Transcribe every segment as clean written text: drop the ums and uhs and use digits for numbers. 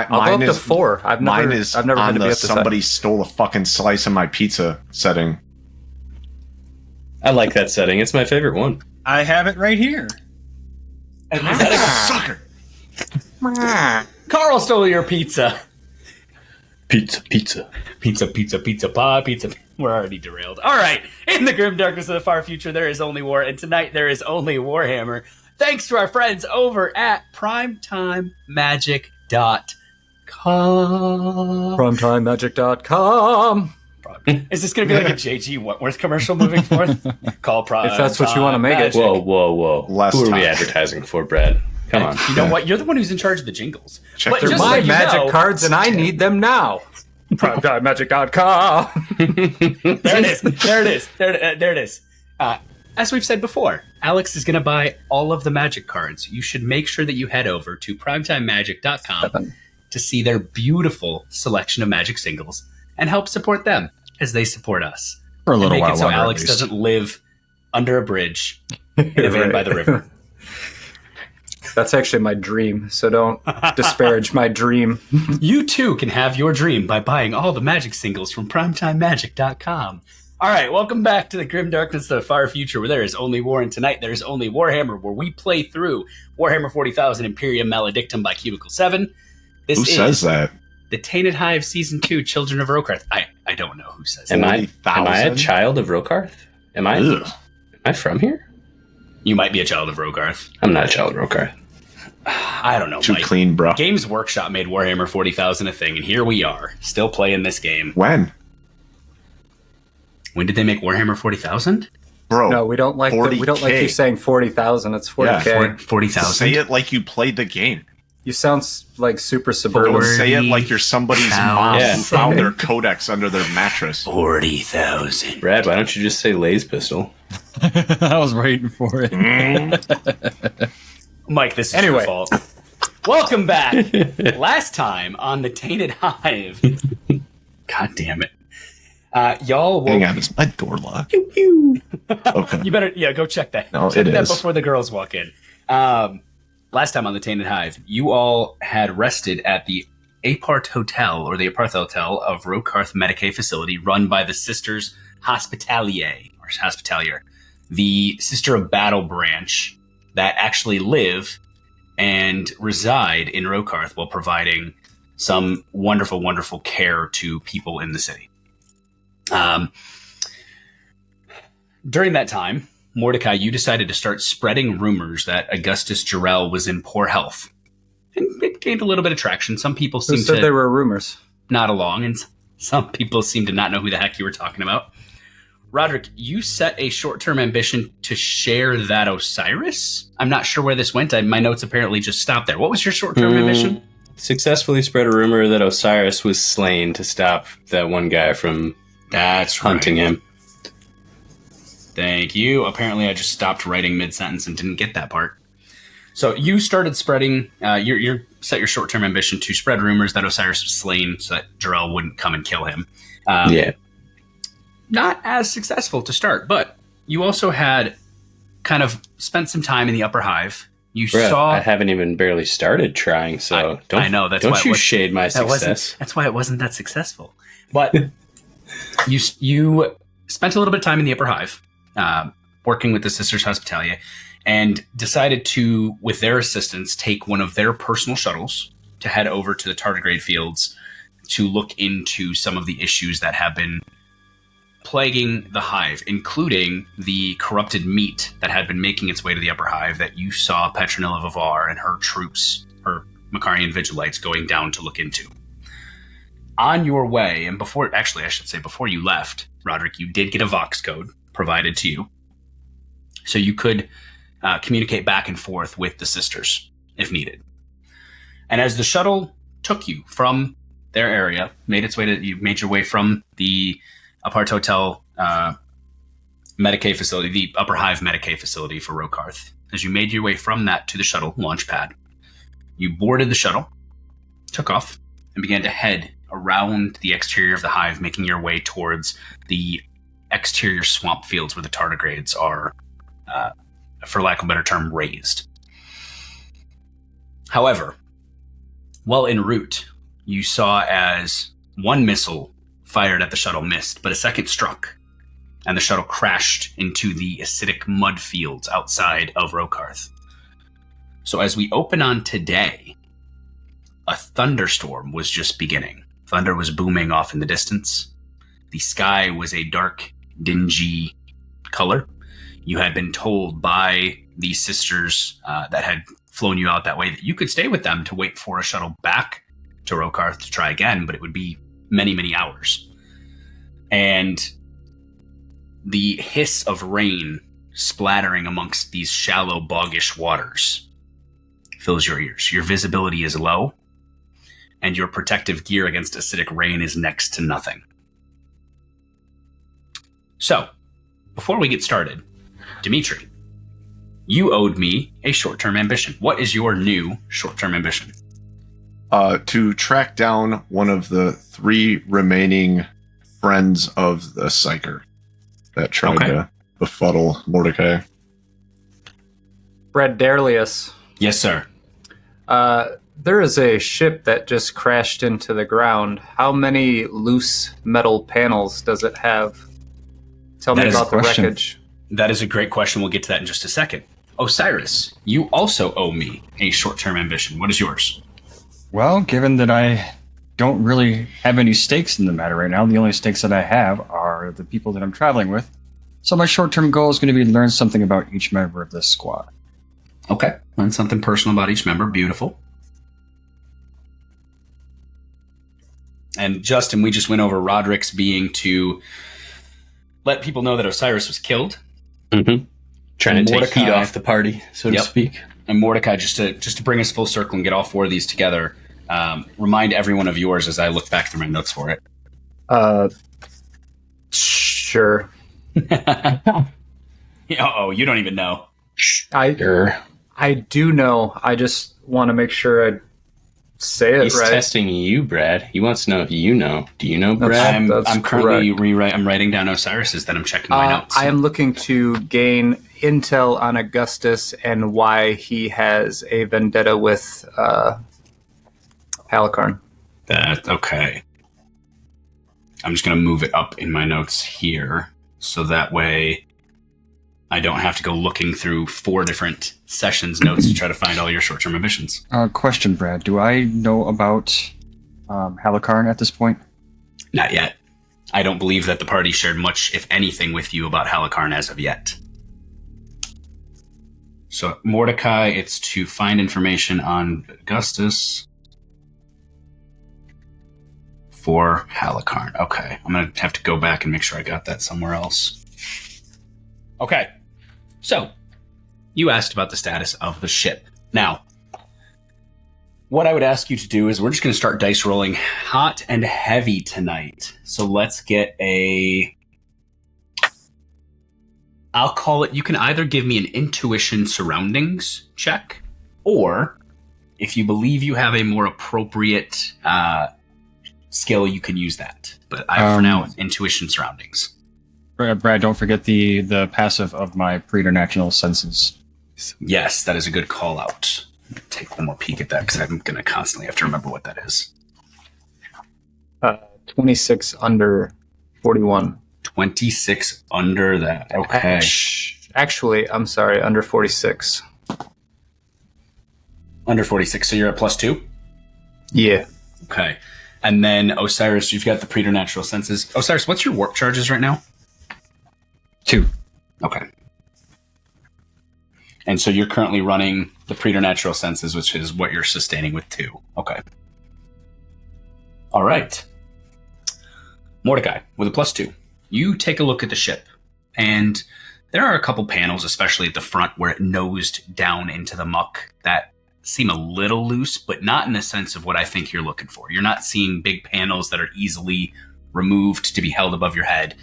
I'll go up to 4. I've never been to be at the somebody stole a fucking slice of my pizza setting. I like that setting. It's my favorite one. I have it right here. Sucker! Carl stole your pizza. Pizza. Pizza pie, pizza. We're already derailed. All right. In the grim darkness of the far future, there is only war, and tonight there is only Warhammer. Thanks to our friends over at PrimetimeMagic.com. PrimetimeMagic.com. Is this going to be like a J.G. Wentworth commercial moving forward? Call Prime. If that's what you want to make it. Whoa. Who are we advertising for, Brad? Come on. You know what? You're the one who's in charge of the jingles. They're my magic cards, and I need them now. PrimetimeMagic.com. There it is. As we've said before, Alex is going to buy all of the magic cards. You should make sure that you head over to PrimetimeMagic.com to see their beautiful selection of magic singles and help support them as they support us. For a little while. So longer, Alex doesn't live under a bridge in a van by the river. That's actually my dream, so don't disparage my dream. You too can have your dream by buying all the magic singles from PrimetimeMagic.com. All right, welcome back to the grim darkness of the far future, where there is only war, and tonight there is only Warhammer, where we play through Warhammer 40,000 Imperium Maledictum by Cubicle 7. Who says that? The Tainted Hive Season 2, Children of Rokarth. I don't know who says am that. Am I a child of Rokarth? Am I from here? You might be a child of Rokarth. I'm not a child of Rokarth. I don't know, Too Mike. clean, bro. Games Workshop made Warhammer 40,000 a thing, and here we are, still playing this game. When did they make Warhammer 40,000? Bro, no, we don't like you saying 40,000. It's 40K. Yeah, 40,000. Say it like you played the game. You sound like super suburban. Bro, say it like you're somebody's mom who found their codex under their mattress. 40,000. Brad, why don't you just say Lay's pistol? I was waiting for it. Mike, this is your fault. Welcome back. Last time on the Tainted Hive. God damn it. Y'all will... Hang on, is my door locked? Okay. You better, go check that. No, check it that is. before the girls walk in. Last time on the Tainted Hive, you all had rested at the Apart Hotel, or the Aparth Hotel of Rokarth Medicae facility, run by the Sisters Hospitalier, the Sister of Battle branch that actually live and reside in Rokarth while providing some wonderful, wonderful care to people in the city. During that time, Mordecai, you decided to start spreading rumors that Augustus Jarrell was in poor health. And it gained a little bit of traction. Some people seem to there were rumors. Nod along, and some people seem to not know who the heck you were talking about. Roderick, you set a short-term ambition to share that Osiris? I'm not sure where this went. My notes apparently just stopped there. What was your short-term ambition? Successfully spread a rumor that Osiris was slain to stop that one guy from hunting him. Thank you. Apparently, I just stopped writing mid-sentence and didn't get that part. So you started spreading, you set your short-term ambition to spread rumors that Osiris was slain so that Jarrell wouldn't come and kill him. Not as successful to start, but you also had kind of spent some time in the Upper Hive. I haven't even barely started trying, so don't you shade my success. That's why it wasn't that successful. But you spent a little bit of time in the Upper Hive, working with the Sisters Hospitalier, and decided to, with their assistance, take one of their personal shuttles to head over to the tardigrade fields to look into some of the issues that have been plaguing the Hive, including the corrupted meat that had been making its way to the Upper Hive that you saw Petronilla Vivar and her troops, her Macarian Vigilites, going down to look into. On your way, and before you left, Roderick, you did get a Vox code provided to you, so you could communicate back and forth with the sisters if needed. And as the shuttle took you from their area, you made your way from the Apart Hotel Medicae facility, the Upper Hive Medicae facility for Rokarth. As you made your way from that to the shuttle launch pad, you boarded the shuttle, took off, and began to head around the exterior of the Hive, making your way towards the exterior swamp fields where the tardigrades are, for lack of a better term, raised. However, While en route, you saw as one missile fired at the shuttle missed, but a second struck, and the shuttle crashed into the acidic mud fields outside of Rokarth. So as we open on today, a thunderstorm was just beginning. Thunder was booming off in the distance. The sky was a dark, dingy color. You had been told by the sisters that had flown you out that way that you could stay with them to wait for a shuttle back to Rokarth to try again, but it would be many, many hours. And the hiss of rain splattering amongst these shallow, boggish waters fills your ears. Your visibility is low, and your protective gear against acidic rain is next to nothing. So, before we get started, Dmitry, you owed me a short-term ambition. What is your new short-term ambition? To track down one of the 3 remaining friends of the Psyker that tried to befuddle Mordecai. Brad Derlius. Yes, sir. There is a ship that just crashed into the ground. How many loose metal panels does it have? Tell me about the wreckage. That is a great question. We'll get to that in just a second. Osiris, you also owe me a short-term ambition. What is yours? Well, given that I don't really have any stakes in the matter right now, the only stakes that I have are the people that I'm traveling with. So my short-term goal is going to be to learn something about each member of this squad. Okay. Learn something personal about each member. Beautiful. And Justin, we just went over Roderick's being to let people know that Osiris was killed. Mm-hmm. Trying And to take heat off the party, so to speak. And Mordecai, just to bring us full circle and get all 4 of these together, remind everyone of yours as I look back through my notes for it. Sure. Uh-oh, you don't even know. I do know. I just want to make sure I say it He's right. testing you, Brad. He wants to know if you know. Do you know, Brad? I'm currently I'm writing down Osiris's, then I'm checking my notes. I am looking to gain intel on Augustus and why he has a vendetta with Halikarn. Okay. I'm just going to move it up in my notes here, so that way I don't have to go looking through 4 different sessions notes to try to find all your short-term ambitions. Question, Brad. Do I know about Halikarn at this point? Not yet. I don't believe that the party shared much, if anything, with you about Halikarn as of yet. So, Mordecai, it's to find information on Augustus for Halikarn. Okay, I'm going to have to go back and make sure I got that somewhere else. Okay, so you asked about the status of the ship. Now, what I would ask you to do is we're just going to start dice rolling hot and heavy tonight. So let's get I'll call it, you can either give me an intuition surroundings check, or if you believe you have a more appropriate skill, you can use that. But for now, intuition surroundings. Brad, don't forget the passive of my preternatural senses. Yes, that is a good call out. Take one more peek at that because I'm going to constantly have to remember what that is. 26 under 41. 26 under that. Okay. Actually, I'm sorry, under 46. Under 46, so you're at +2? Yeah. Okay. And then, Osiris, you've got the preternatural senses. Osiris, what's your warp charges right now? 2. Okay. And so you're currently running the preternatural senses, which is what you're sustaining with 2. Okay. All right. Mordecai, with a +2, you take a look at the ship, and there are a couple panels, especially at the front, where it nosed down into the muck that seem a little loose, but not in the sense of what I think you're looking for. You're not seeing big panels that are easily removed to be held above your head.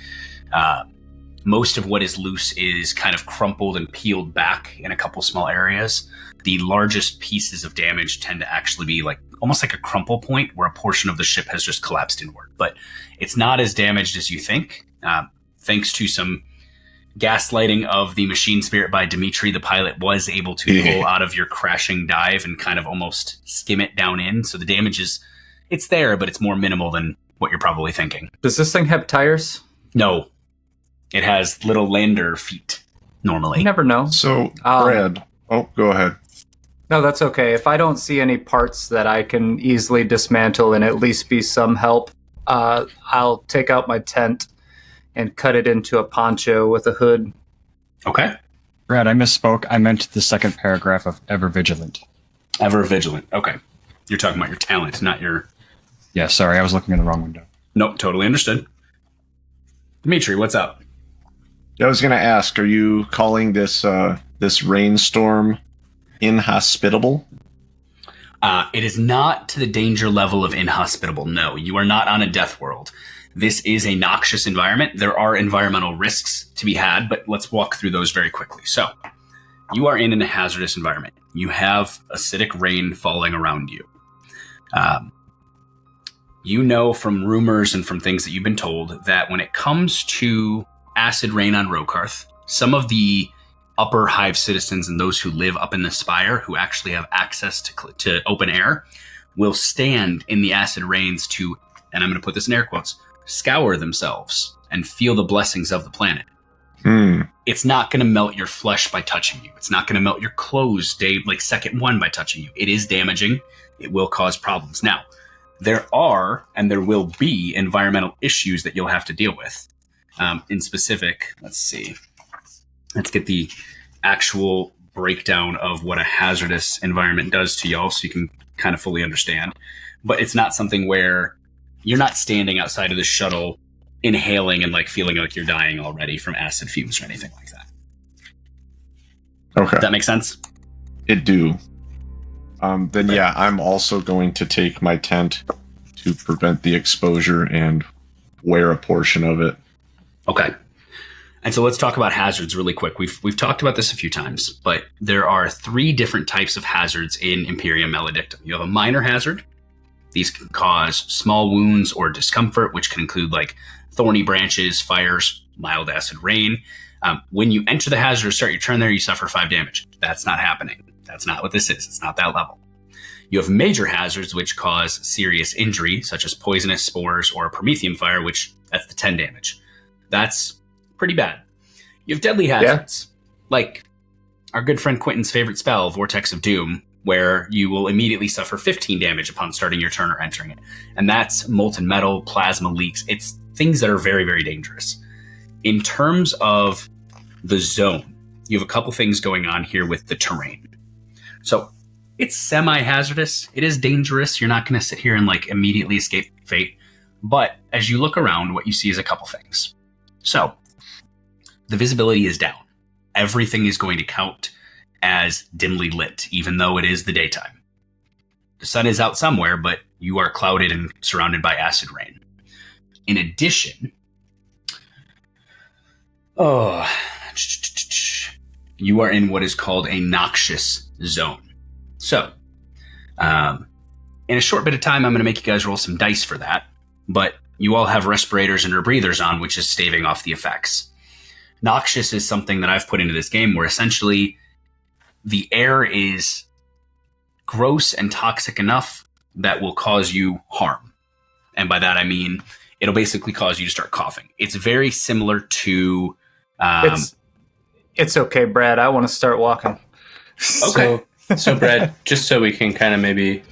Most of what is loose is kind of crumpled and peeled back in a couple small areas. The largest pieces of damage tend to actually be like almost like a crumple point where a portion of the ship has just collapsed inward. But it's not as damaged as you think, thanks to some gaslighting of the machine spirit by Dmitry, the pilot, was able to pull out of your crashing dive and kind of almost skim it down in. So the damage it's there, but it's more minimal than what you're probably thinking. Does this thing have tires? No. It has little lander feet, normally. You never know. So, Brad, go ahead. No, that's okay. If I don't see any parts that I can easily dismantle and at least be some help, I'll take out my tent and cut it into a poncho with a hood. Okay. Brad, I misspoke. I meant the second paragraph of Ever Vigilant. Ever Vigilant. Okay. You're talking about your talent, not your... Yeah, sorry, I was looking in the wrong window. Nope, totally understood. Dmitry, what's up? I was going to ask, are you calling this this rainstorm inhospitable? It is not to the danger level of inhospitable. No, you are not on a death world. This is a noxious environment. There are environmental risks to be had, but let's walk through those very quickly. So, you are in a hazardous environment. You have acidic rain falling around you. You know from rumors and from things that you've been told that when it comes to acid rain on Rokarth, some of the upper hive citizens and those who live up in the spire who actually have access to open air will stand in the acid rains to, and I'm going to put this in air quotes, scour themselves and feel the blessings of the planet. It's not going to melt your flesh by touching you. It's not going to melt your clothes second one by touching you. It is damaging. It will cause problems. Now, there are and there will be environmental issues that you'll have to deal with. In specific, let's see. Let's get the actual breakdown of what a hazardous environment does to y'all so you can kind of fully understand. But it's not something where you're not standing outside of the shuttle inhaling and feeling like you're dying already from acid fumes or anything like that. Okay. Does that make sense? It do. Then yeah, I'm also going to take my tent to prevent the exposure and wear a portion of it. Okay. And so let's talk about hazards really quick. We've talked about this a few times, but there are 3 different types of hazards in Imperium Maledictum. You have a minor hazard. These can cause small wounds or discomfort, which can include thorny branches, fires, mild acid rain. When you enter the hazard or start your turn there, you suffer 5 damage. That's not happening. That's not what this is. It's not that level. You have major hazards, which cause serious injury, such as poisonous spores or a promethium fire, which that's the 10 damage. That's pretty bad. You have deadly hazards, like our good friend Quentin's favorite spell, Vortex of Doom, where you will immediately suffer 15 damage upon starting your turn or entering it. And that's molten metal, plasma leaks. It's things that are very, very dangerous. In terms of the zone, you have a couple things going on here with the terrain. So it's semi-hazardous. It is dangerous. You're not going to sit here and immediately escape fate. But as you look around, what you see is a couple things. So the visibility is down. Everything is going to count as dimly lit, even though it is the daytime. The sun is out somewhere, but you are clouded and surrounded by acid rain. In addition, you are in what is called a noxious zone. So, in a short bit of time, I'm going to make you guys roll some dice for that, but you all have respirators and rebreathers on, which is staving off the effects. Noxious is something that I've put into this game where essentially the air is gross and toxic enough that will cause you harm. And by that, I mean, it'll basically cause you to start coughing. It's very similar to... It's okay, Brad. I want to start walking. Okay. So Brad, just so we can kind of maybe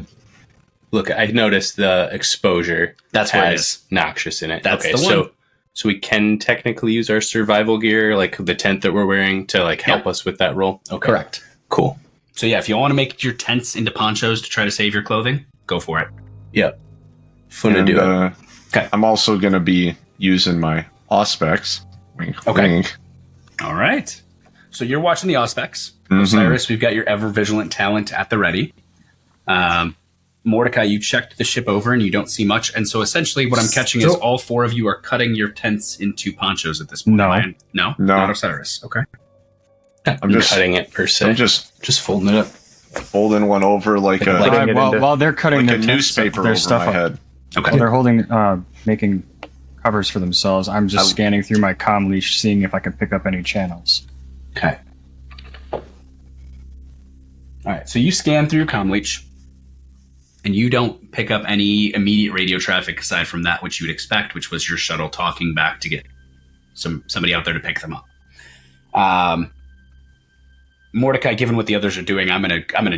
look, I noticed the exposure That's what it is. Noxious in it. That's okay, the one. So we can technically use our survival gear, like the tent that we're wearing, to help us with that roll. Okay. Correct. Cool. So yeah, if you want to make your tents into ponchos to try to save your clothing, go for it. Yep. Fun to do it. Okay. I'm also going to be using my Auspex. Wink, wink. All right. So you're watching the Auspex. Osiris, we've got your ever vigilant talent at the ready. Mordecai, you checked the ship over and you don't see much. And so essentially what I'm catching is all 4 of you are cutting your tents into ponchos at this point. No. No? Not Osiris. Okay. I'm just cutting it per se. I'm just folding it up. Folding one over like a while they're cutting like their a newspaper their over stuff my up. head. Okay. While they're holding, making covers for themselves. I'm just scanning through my comm leash, seeing if I can pick up any channels. Okay. All right, so you scan through your comm leash, and you don't pick up any immediate radio traffic aside from that which you would expect, which was your shuttle talking back to get somebody out there to pick them up. Mordecai, given what the others are doing, I'm gonna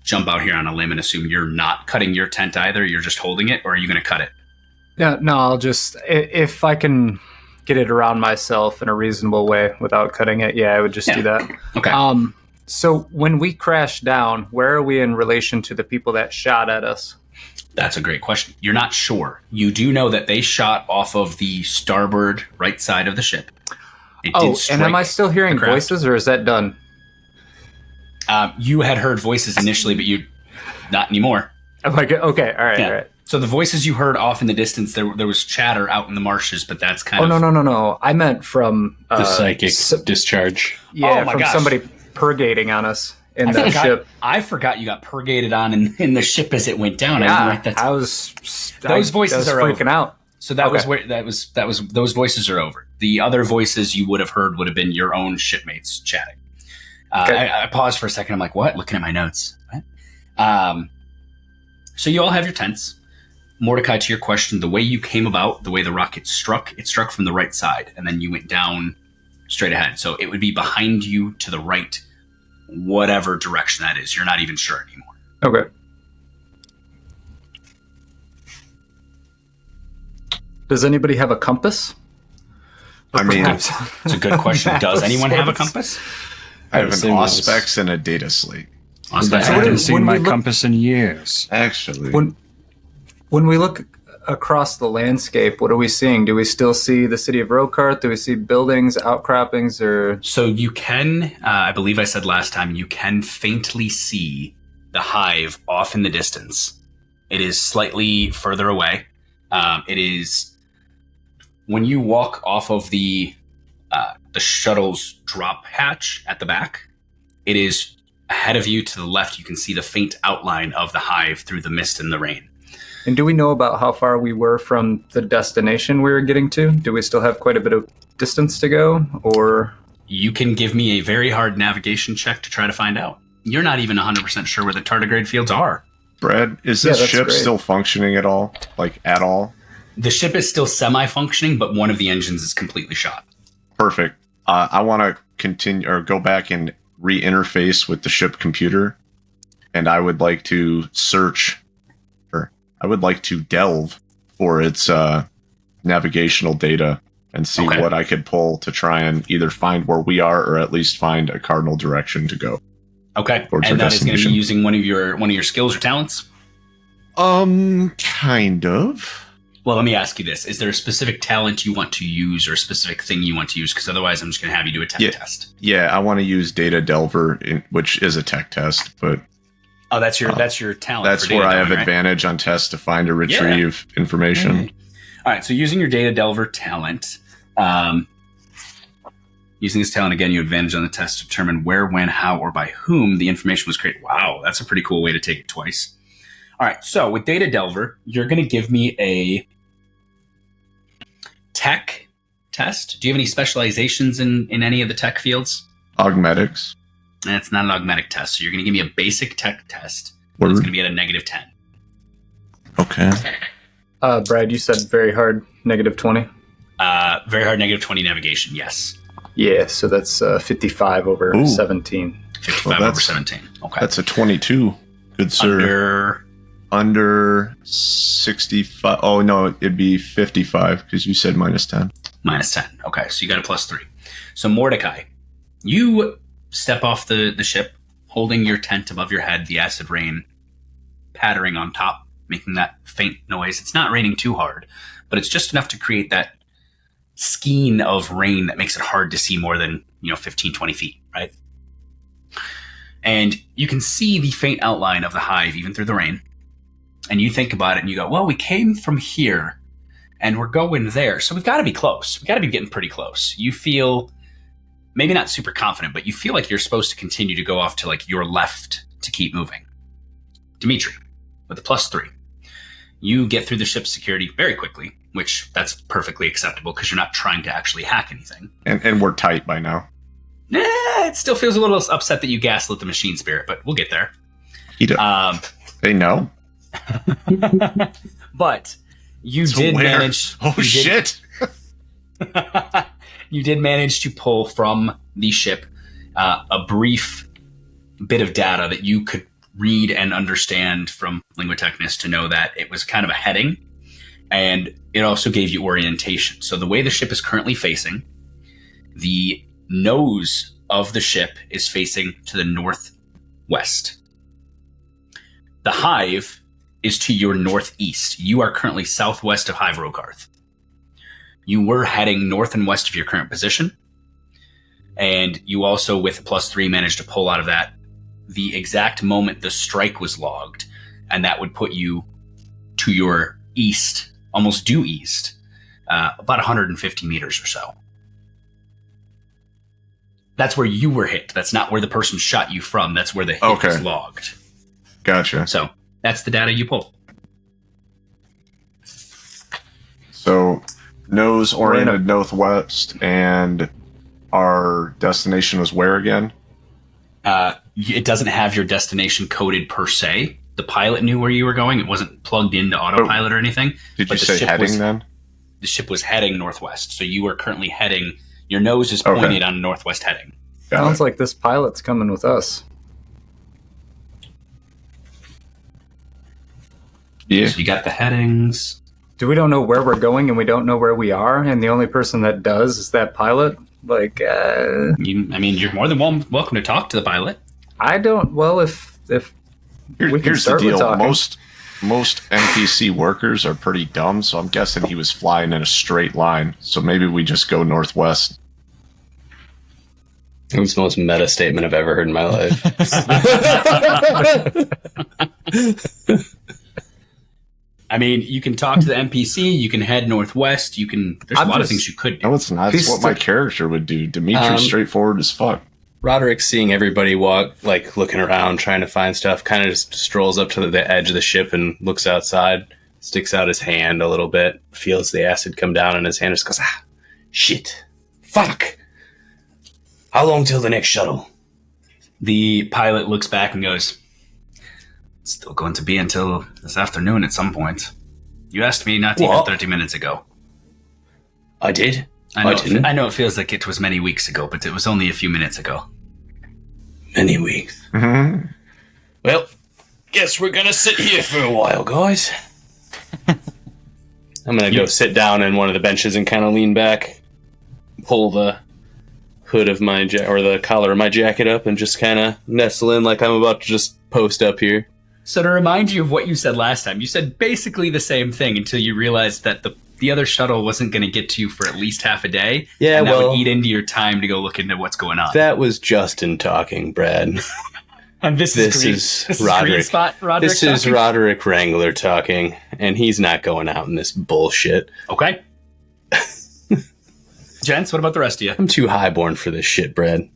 jump out here on a limb and assume you're not cutting your tent either. You're just holding it, or are you gonna cut it? Yeah, no, I'll just, if I can get it around myself in a reasonable way without cutting it, I would just do that. Okay. So when we crash down, where are we in relation to the people that shot at us? That's a great question. You're not sure. You do know that they shot off of the starboard right side of the ship. And am I still hearing voices, or is that done? You had heard voices initially, but you not anymore. Okay, all right. So the voices you heard off in the distance, there was chatter out in the marshes, but that's kind of... No. I meant from... the psychic discharge. Yeah, from somebody purgating on us in the ship. I forgot you got purgated on in the ship as it went down. Yeah, those voices are freaking over. out. So that was where those voices are over. The other voices you would have heard would have been your own shipmates chatting. I paused for a second. I'm like, what? Looking at my notes. What? So you all have your tents. Mordecai, to your question, the way you came about, the way the rocket struck, it struck from the right side, and then you went down straight ahead. So it would be behind you to the right, whatever direction that is. You're not even sure anymore. Okay. Does anybody have a compass? It's a good question. Does anyone have a compass? I have an Auspex and a data slate. I haven't seen my compass in years. Actually. When we look across the landscape, what are we seeing? Do we still see the city of Rokarth? Do we see buildings, outcroppings, or... So you can, I believe I said last time, you can faintly see the hive off in the distance. It is slightly further away. It is... When you walk off of the shuttle's drop hatch at the back, it is ahead of you to the left. You can see the faint outline of the hive through the mist and the rain. And do we know about how far we were from the destination we were getting to? Do we still have quite a bit of distance to go, or... You can give me a very hard navigation check to try to find out. You're not even 100% sure where the tardigrade fields are. Brad, is this ship still functioning at all? Like, at all? The ship is still semi-functioning, but one of the engines is completely shot. Perfect. I want to continue, or go back and re-interface with the ship computer, and I would like to search... I would like to delve for its navigational data and see what I could pull to try and either find where we are or at least find a cardinal direction to go. Okay, and that is going to be using one of your skills or talents? Kind of. Well, let me ask you this. Is there a specific talent you want to use or a specific thing you want to use? Because otherwise I'm just going to have you do a tech test. Yeah, I want to use Data Delver, which is a tech test, but... Oh, that's your talent. That's where I have advantage on tests to find or retrieve information. Mm-hmm. All right, so using your Data Delver talent, using this talent again, you advantage on the test to determine where, when, how, or by whom the information was created. Wow, that's a pretty cool way to take it twice. All right, so with Data Delver, you're going to give me a tech test. Do you have any specializations in any of the tech fields? Augmetics. It's not an augmetic test, so you're going to give me a basic tech test. It's going to be at a -10. Okay. Brad, you said very hard, -20. Very hard, -20 navigation, yes. Yeah, so that's 55 over 17. 55 over 17. Okay. That's a 22. Good sir. Under 65. Oh, no, it'd be 55 because you said -10. -10. Okay, so you got a +3. So Mordecai, you step off the ship, holding your tent above your head, the acid rain pattering on top, making that faint noise. It's not raining too hard, but it's just enough to create that skein of rain that makes it hard to see more than 15, 20 feet, right? And you can see the faint outline of the hive even through the rain. And you think about it and you go, well, we came from here and we're going there, so we've got to be close. We've got to be getting pretty close. You feel... maybe not super confident, but you feel like you're supposed to continue to go off to your left to keep moving. Dmitry, with a +3, you get through the ship's security very quickly. which that's perfectly acceptable because you're not trying to actually hack anything. And we're tight by now. It still feels a little upset that you gaslit the machine spirit, but we'll get there. They know. But you So did where? manage. Oh, shit. You did manage to pull from the ship a brief bit of data that you could read and understand from Lingua Technis to know that it was kind of a heading, and it also gave you orientation. So the way the ship is currently facing, the nose of the ship is facing to the northwest. The hive is to your northeast. You are currently southwest of Hive Rokarth. You were heading north and west of your current position, and you also, with +3, managed to pull out of that the exact moment the strike was logged, and that would put you to your east, almost due east, about 150 meters or so. That's where you were hit. That's not where the person shot you from. That's where the hit was logged. Gotcha. So that's the data you pull. So nose oriented northwest, and our destination was where again? It doesn't have your destination coded per se. The pilot knew where you were going. It wasn't plugged into autopilot or anything. Did you say heading then? The ship was heading northwest. So you are currently heading. Your nose is pointed on northwest heading. Sounds like this pilot's coming with us. Yeah. So you got the headings. We don't know where we're going and we don't know where we are, and the only person that does is that pilot? Like, you're more than welcome to talk to the pilot. I don't. Well, if we can Here's the start with deal. talking. Most NPC workers are pretty dumb, so I'm guessing he was flying in a straight line. So maybe we just go northwest. That was the most meta statement I've ever heard in my life. I mean, you can talk to the NPC. You can head northwest. There's a lot of things you could do. No, it's not. It's what my character would do. Dmitry's straightforward as fuck. Roderick, seeing everybody walk, like looking around, trying to find stuff, kind of just strolls up to the edge of the ship and looks outside, sticks out his hand a little bit, feels the acid come down in his hand, and just goes, shit, fuck. How long till the next shuttle? The pilot looks back and goes, "It's still going to be until this afternoon at some point. You asked me not even 30 minutes ago." I did. I know it feels like it was many weeks ago, but it was only a few minutes ago. Many weeks. Mm-hmm. Well, guess we're gonna sit here for a while, guys. I'm gonna go sit down in one of the benches and kind of lean back, pull the hood of my or the collar of my jacket up, and just kind of nestle in like I'm about to just post up here. So to remind you of what you said last time, you said basically the same thing until you realized that the other shuttle wasn't going to get to you for at least half a day. Yeah, and that would eat into your time to go look into what's going on. That was Justin talking, Brad. And this is Roderick. Roderick this is Roderick Wrangler talking, and he's not going out in this bullshit. Okay. Gents, what about the rest of you? I'm too highborn for this shit, Brad.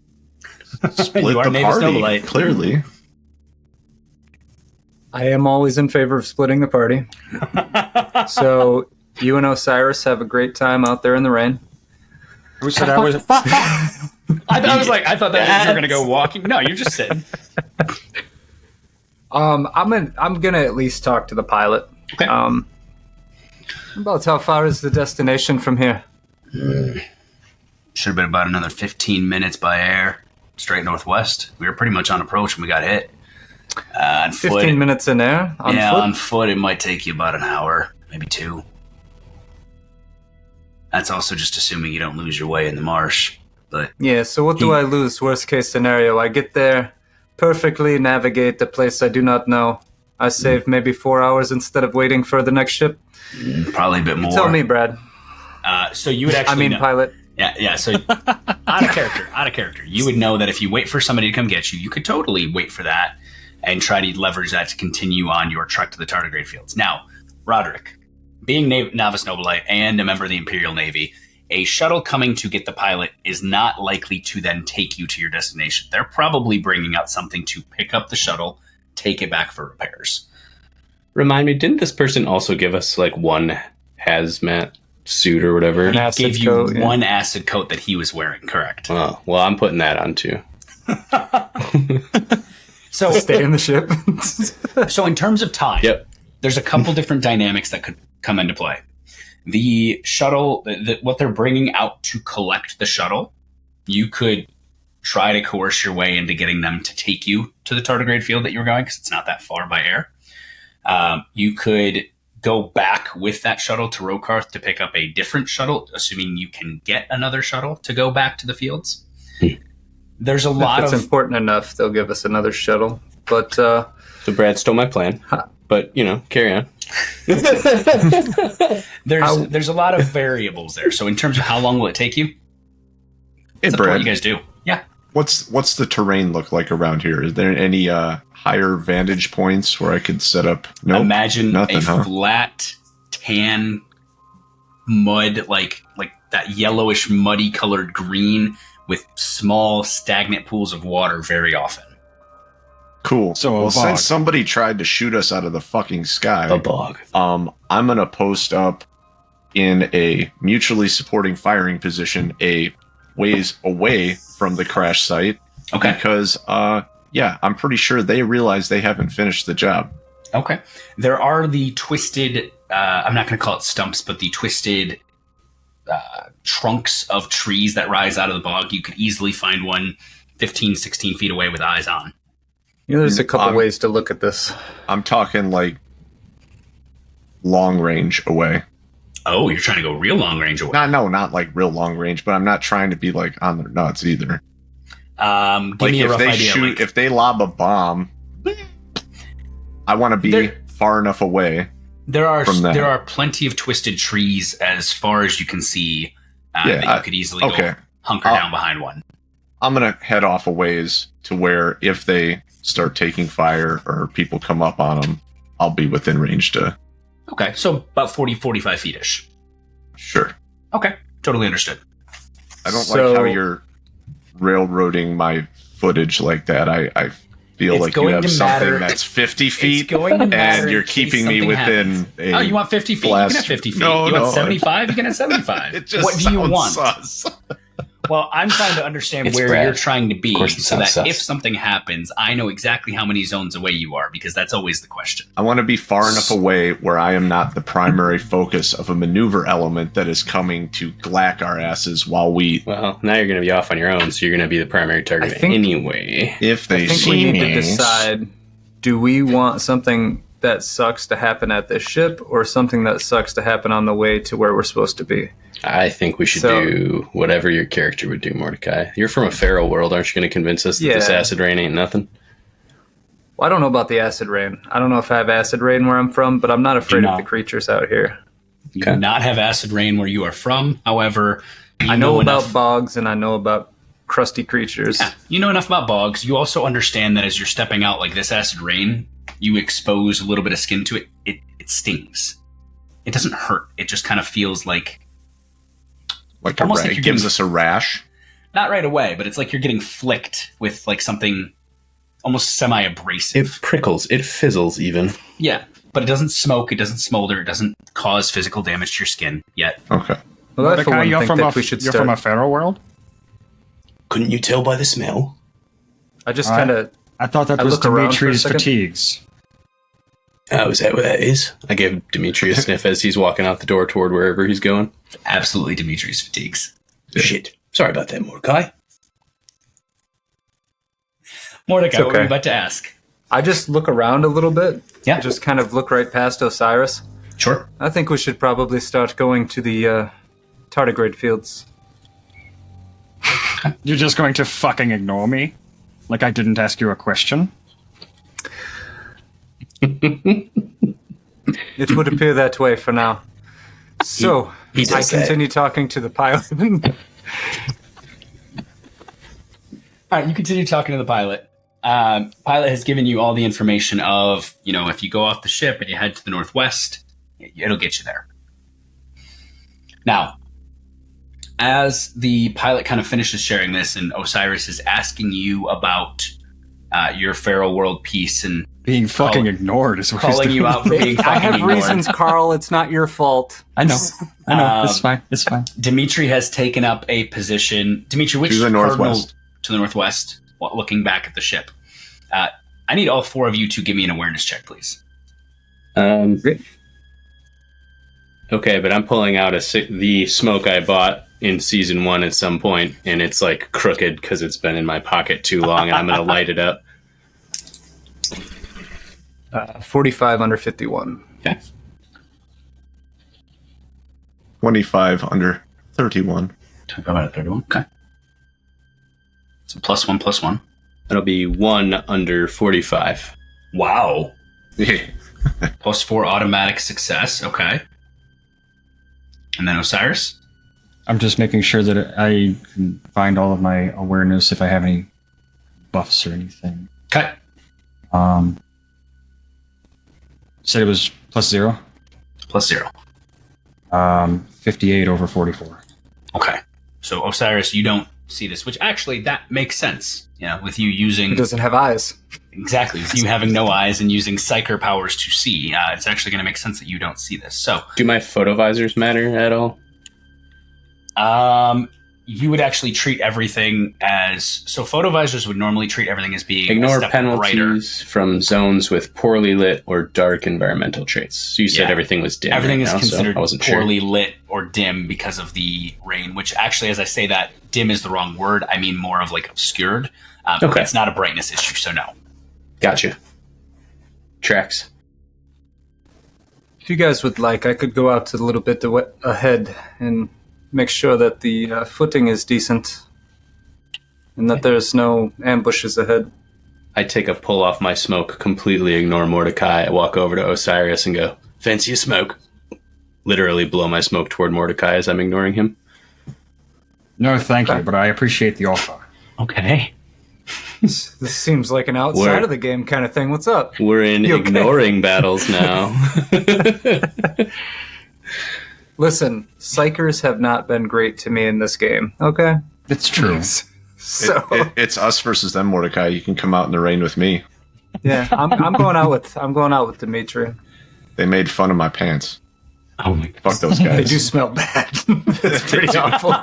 Split You are the Native party, Snowblight. clearly. I am always in favor of splitting the party. So you and Osiris have a great time out there in the rain. Who said I was? I thought that you were going to go walking. No, you're just sitting. I'm gonna at least talk to the pilot. Okay. About how far is the destination from here? Should have been about another 15 minutes by air, straight northwest. We were pretty much on approach when we got hit. On 15 foot, minutes in air? On foot? on foot it might take you about an hour, maybe 2. That's also just assuming you don't lose your way in the marsh. But Yeah, so what do I lose? Worst case scenario, I get there, perfectly navigate the place I do not know. I save maybe 4 hours instead of waiting for the next ship. probably a bit more. Tell me, Brad. So you would actually know. Pilot. Yeah. So out of character. You would know that if you wait for somebody to come get you, you could totally wait for that and try to leverage that to continue on your trek to the tardigrade fields. Now, Roderick, being Novice Nobilite and a member of the Imperial Navy, a shuttle coming to get the pilot is not likely to then take you to your destination. They're probably bringing out something to pick up the shuttle, take it back for repairs. Remind me, didn't this person also give us like one hazmat suit or whatever. An He acid gave you coat, yeah. one acid coat that he was wearing, correct? Oh, well, I'm putting that on too. So, Stay in the ship. so in terms of time, Yep. there's a couple different dynamics that could come into play. The shuttle, what they're bringing out to collect the shuttle, you could try to coerce your way into getting them to take you to the tardigrade field that you were going, because it's not that far by air. You could go back with that shuttle to Rokarth to pick up a different shuttle, assuming you can get another shuttle to go back to the fields. There's a lot If it's of important enough, they'll give us another shuttle. But So Brad stole my plan, but carry on. there's a lot of variables there. So in terms of how long will it take you? Hey, It's up to what Brad, you guys do. Yeah. what's the terrain look like around here? Is there any higher vantage points where I could set up? Nope, Imagine nothing, a huh? flat tan mud, like that yellowish muddy colored green with small stagnant pools of water very often. Cool. So a well, bog. since somebody tried to shoot us out of the fucking sky, A bog. I'm gonna post up in a mutually supporting firing position a ways away from the crash site. Okay. Because I'm pretty sure they realize they haven't finished the job. Okay. There are the twisted, I'm not going to call it stumps, but the twisted trunks of trees that rise out of the bog. You could easily find one 15, 16 feet away with eyes on. there's a couple ways to look at this. I'm talking like long range away. Oh, you're trying to go real long range away. Not like real long range, but I'm not trying to be like on their nuts either. Give Like me a if rough they idea. shoot, like, if they lob a bomb, I want to be There- far enough away. there are from that. there are plenty of twisted trees as far as you can see that you could easily okay. go hunker down behind one. I'm gonna head off a ways to where if they start taking fire or people come up on them, I'll be within range to. Okay, so about 40, 45 feet-ish. Sure. Okay, totally understood. I don't So- like how you're railroading my footage like that. I feel It's like you going have to something matter- that's 50 It's feet, going to matter and you're in case keeping me something within happens. a. Oh, you want 50 feet? You blast- can have 50 feet. No, you no. want 75? You can have 75. It just What do you sounds want? sus. Well, I'm trying to understand It's where Brad. you're trying to be Of course it so that sounds sus. if something happens, I know exactly how many zones away you are, because that's always the question. I want to be far enough away where I am not the primary focus of a maneuver element that is coming to glack our asses while we. Well, now you're going to be off on your own, so you're going to be the primary target I think- anyway. If they I think see we need me, to decide, do we want something that sucks to happen at this ship or something that sucks to happen on the way to where we're supposed to be? I think we should do whatever your character would do, Mordecai. You're from a feral world. Aren't you going to convince us that this Yeah. acid rain ain't nothing? Well, I don't know about the acid rain. I don't know if I have acid rain where I'm from, but I'm not afraid of not. the creatures out here. You Okay. do not have acid rain where you are from. However, I know about enough. bogs and I know about crusty creatures. Yeah, you know enough about bogs. You also understand that as you're stepping out like this acid rain, you expose a little bit of skin to it. It stings. It doesn't hurt. It just kind of feels like, like a almost ra- like you're gives getting- us a rash. not right away, but it's like you're getting flicked with like something almost semi-abrasive. It prickles. It fizzles even. Yeah, but it doesn't smoke. It doesn't smolder. It doesn't cause physical damage to your skin yet. Okay. Well, I for Mordecai, one you're think from that a we should you're start. from a feral world. Couldn't you tell by the smell? I just All right. kind of I thought that I was look around for a Dimitri's second. fatigues. Oh, is that what that is? I gave Dmitry a sniff as he's walking out the door toward wherever he's going. Absolutely Dimitri's fatigues. Shit. Sorry about that, Mordecai. Mordecai, It's what were you okay. about to ask? I just look around a little bit. Yeah. Just kind of look right past Osiris. Sure. I think we should probably start going to the tardigrade fields. You're just going to fucking ignore me? Like I didn't ask you a question? It would appear that way for now. So, he I does that. continue talking to the pilot. All right, you continue talking to the pilot. Pilot has given you all the information of, if you go off the ship and you head to the northwest, it'll get you there. Now, as the pilot kind of finishes sharing this and Osiris is asking you about your feral world piece and Being fucking ignored is what calling he's you doing. out for being fucking I have ignored. reasons, Carl. It's not your fault. I know. It's fine. It's fine. Dmitry has taken up a position. Dmitry, which To the cardinal northwest. to the northwest, looking back at the ship. I need all four of you to give me an awareness check, please. Okay, but I'm pulling out the smoke I bought in season 1 at some point, and it's like crooked because it's been in my pocket too long, and I'm going to light it up. 45 under 51. Okay. 25 under 31. 25 out of 31. Okay. So +1/+1. That'll be 1 under 45. Wow. Yeah. +4 automatic success. Okay. And then Osiris? I'm just making sure that I can find all of my awareness if I have any buffs or anything. Okay. Said it was +0. +0. 58 over 44. Okay. So Osiris, you don't see this, which actually that makes sense. You know, with you using He doesn't have eyes. exactly with you having no eyes and using psyker powers to see, it's actually going to make sense that you don't see this. So, Do my photovisors matter at all? you would actually treat everything as photovisors would normally treat everything as being a Ignore step penalties brighter. from zones with poorly lit or dark environmental traits. So you said Yeah. everything was dim. Everything right is now, considered so I wasn't poorly lit or dim because of the rain, which actually, as I say that, dim is the wrong word. I mean more of like obscured. Okay. It's not a brightness issue, so no. Gotcha. Tracks. If you guys would like, I could go out a little bit ahead and make sure that the footing is decent and that there's no ambushes ahead. I take a pull off my smoke, completely ignore Mordecai. I walk over to Osiris and go, "Fancy a smoke?" Literally blow my smoke toward Mordecai as I'm ignoring him. No, thank you, but I appreciate the offer. Okay. This seems like an outside Where- of the game kind of thing. What's up? We're in You okay? ignoring battles now. Listen, psychers have not been great to me in this game. Okay? It's true. So It's us versus them, Mordecai. You can come out in the rain with me. yeah, I'm going out with Dmitry. They made fun of my pants. Oh my god. Fuck those They guys. do smell bad. It's pretty awful.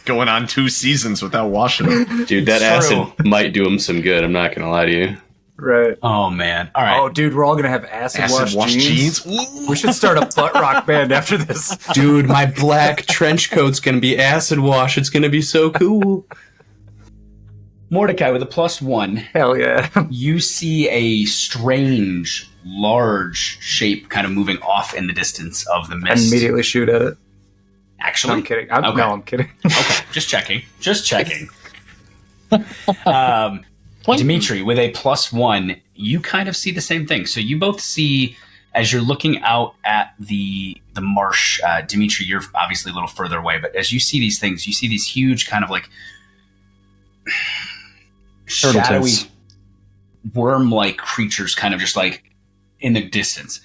Going on 2 seasons without washing them. Dude, that It's true. acid might do him some good. I'm not going to lie to you. Right. Oh man. All right. Oh, dude, we're all gonna have acid Acid wash jeans. We should start a butt rock band after this. Dude, my black trench coat's going to be acid wash. It's going to be so cool. Mordecai with a +1. Hell yeah. You see a strange, large shape kind of moving off in the distance of the And mist. immediately shoot at it. Actually, I'm kidding. Okay. No, I'm kidding. Okay, just checking. Just checking. Dmitry, with a +1, you kind of see the same thing. So you both see, as you're looking out at the marsh, Dmitry, you're obviously a little further away, but as you see these things, you see these huge kind of like Turtle shadowy tits. worm-like creatures kind of just like in the distance.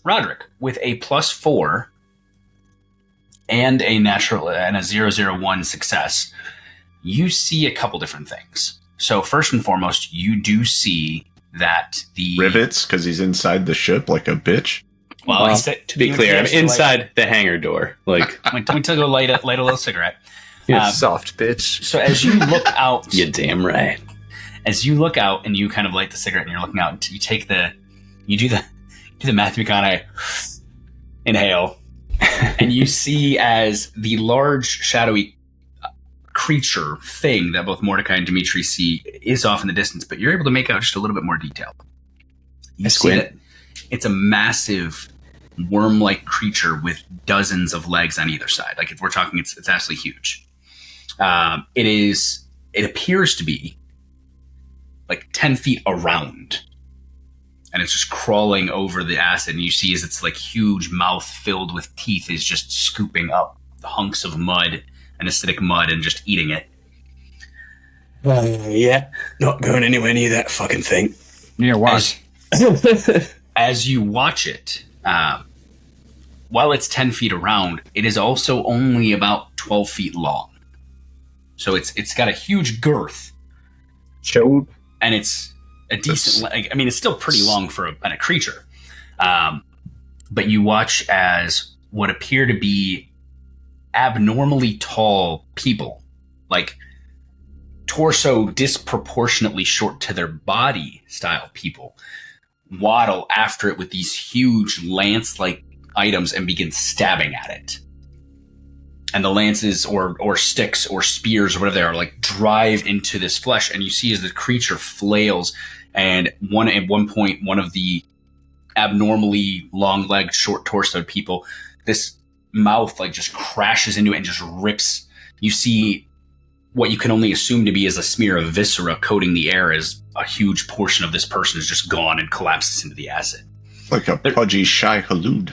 Roderick, with a +4 and a natural and a 001 success, you see a couple different things. So first and foremost, you do see that the Rivets, because he's inside the ship like a bitch. Well, Well, he said, To be clear, I'm inside the hangar door. Like, Let me go light a little cigarette. Soft bitch. So as you look out, you're damn right. as you look out and you kind of light the cigarette and you're looking out, you do the Matthew McConaughey inhale, and you see as the large shadowy creature thing that both Mordecai and Dmitry see is off in the distance, but you're able to make out just a little bit more detail. You see squint. that it's a massive worm-like creature with dozens of legs on either side. Like if we're talking, it's absolutely huge. It appears to be like 10 feet around, and it's just crawling over the acid. And you see as its like huge mouth filled with teeth is just scooping up the hunks of mud and acidic mud and just eating it. Yeah, not going anywhere near that fucking thing. Yeah, watch. As you watch it, while it's 10 feet around, it is also only about 12 feet long. So it's got a huge girth. Chode. and it's a decent. I mean, it's still pretty long for a creature. But you watch as what appear to be abnormally tall people, like torso disproportionately short to their body style people, waddle after it with these huge lance-like items and begin stabbing at it. And the lances or sticks or spears or whatever they are, like, drive into this flesh, and you see as the creature flails, and at one point, one of the abnormally long-legged, short-torsoed people, this mouth like just crashes into it and just rips. You see what you can only assume to be as a smear of viscera coating the air as a huge portion of this person is just gone and collapses into the acid. Like a pudgy Shai Halud.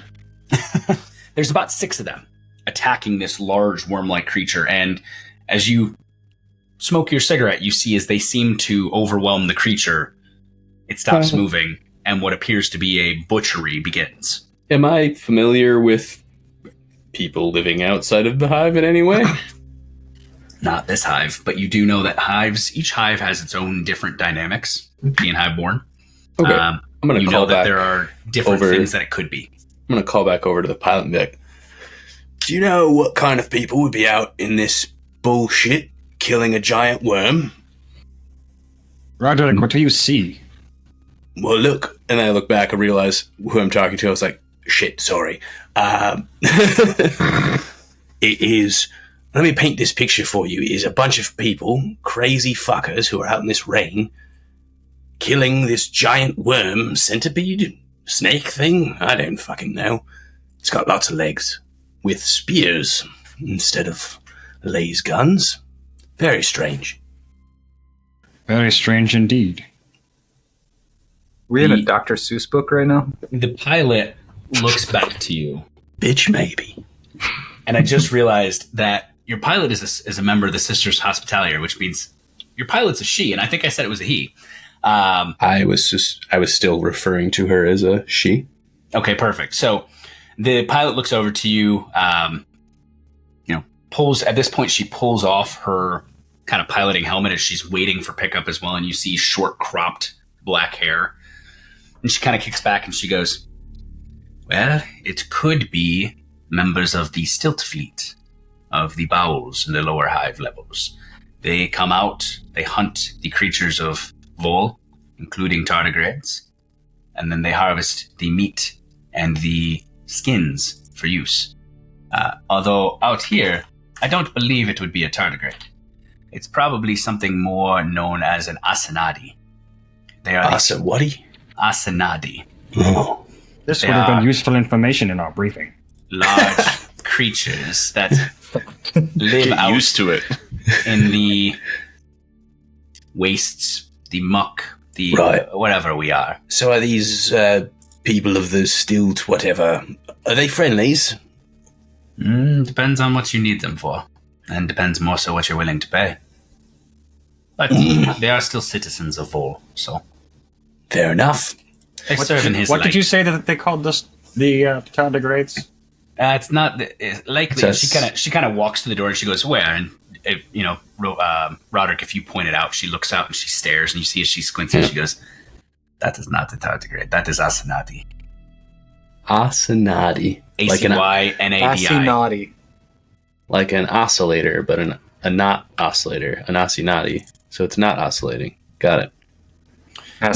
There's about 6 of them attacking this large worm-like creature, and as you smoke your cigarette, you see as they seem to overwhelm the creature, it stops moving, and what appears to be a butchery begins. Am I familiar with people living outside of the hive in any way? Not this hive, but you do know that each hive has its own different dynamics, being hive-born. Okay. I'm going to call that back there are different over, things that it could be. I'm going to call back over to the pilot and be like, do you know what kind of people would be out in this bullshit killing a giant worm? Roderick, what do you see? Well, look. And then I look back and realize who I'm talking to. I was like, shit, sorry. It is... Let me paint this picture for you. It is a bunch of people, crazy fuckers, who are out in this rain, killing this giant worm, centipede, snake thing. I don't fucking know. It's got lots of legs, with spears instead of laser guns. Very strange. Very strange indeed. We in a Dr. Seuss book right now? The pilot looks back to you. Bitch, maybe. And I just realized that your pilot is a member of the Sisters Hospitalier, which means your pilot's a she, and I think I said it was a he. I was still referring to her as a she. Okay, perfect. So the pilot looks over to you, at this point she pulls off her kind of piloting helmet as she's waiting for pickup as well, and you see short cropped black hair. And she kind of kicks back and she goes, well, it could be members of the Stilt Fleet, of the bowels and the lower hive levels. They come out, they hunt the creatures of Vol, including tardigrades, and then they harvest the meat and the skins for use. Although out here, I don't believe it would be a tardigrade. It's probably something more known as an Acynadi. They are Acynadi? Acynadi. Oh. This would have been useful information in our briefing. Large creatures that live Get out used to it. in the wastes, the muck, the whatever we are. So are these people of the stilt whatever, are they friendlies? Depends on what you need them for. And depends more so what you're willing to pay. But they are still citizens of Vol, so... Fair enough. They serve in his light. What did you say that they called this the tardigrades? It's not likely. It's She kind of walks to the door and she goes, "Where?" And Roderick, if you point it out, she looks out and she stares, and you see as she squints and she goes, "That is not the tardigrade. That is Acynadi." Acynadi, Acynadi. Acynadi. like an oscillator, but a not oscillator, an Acynadi. So it's not oscillating. Got it. And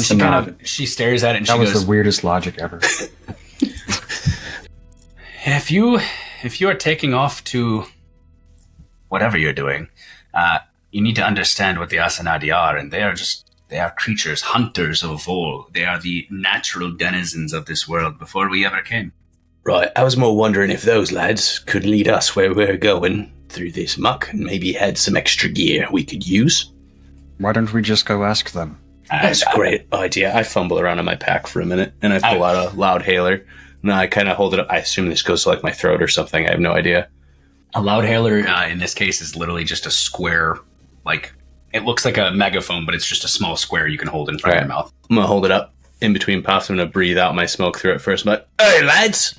she stares at it and she goes, That was the weirdest logic ever. If you are taking off to whatever you're doing, you need to understand what the Acynadi are, and they are creatures, hunters of Vol. They are the natural denizens of this world before we ever came. Right, I was more wondering if those lads could lead us where we're going through this muck and maybe had some extra gear we could use. Why don't we just go ask them? That's a great idea. I fumble around in my pack for a minute, and I pull out a loud hailer. And I kind of hold it up. I assume this goes to like my throat or something. I have no idea. A loud hailer, in this case, is literally just a square, like, it looks like a megaphone, but it's just a small square you can hold in front of your mouth. I'm going to hold it up. In between puffs, I'm going to breathe out my smoke through it first. I'm like, hey, lads!